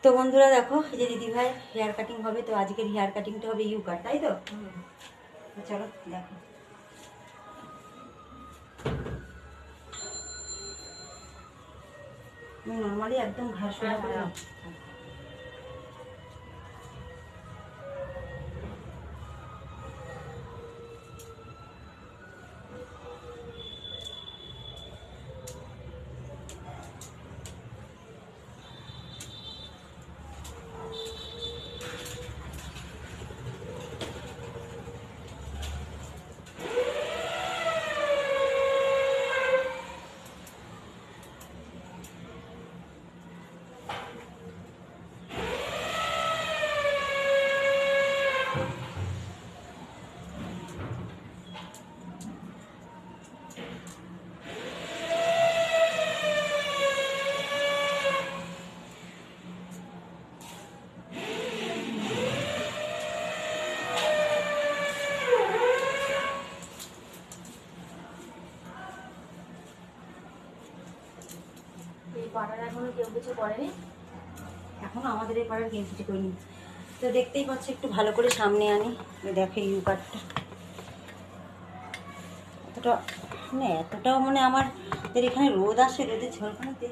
তো বন্ধুরা দেখো, এই যে দিদিভাই হেয়ার কাটিং হবে, তো আজকের হেয়ার কাটিংটা হবে ইউ কাট, তাই তো? চলো দেখো। নর্মালি একদম ঘাস করে এখনো কেউ কিছু করেনি, এখনো আমাদের এই পাড়ার কেউ কিছু করিনি। তো দেখতেই পাচ্ছি, একটু ভালো করে সামনে আনি, দেখো ইউ কাটটা এতটা মানে এতটাও মানে আমাদের এখানে রোদ আসে, রোদের ঝলকানিতে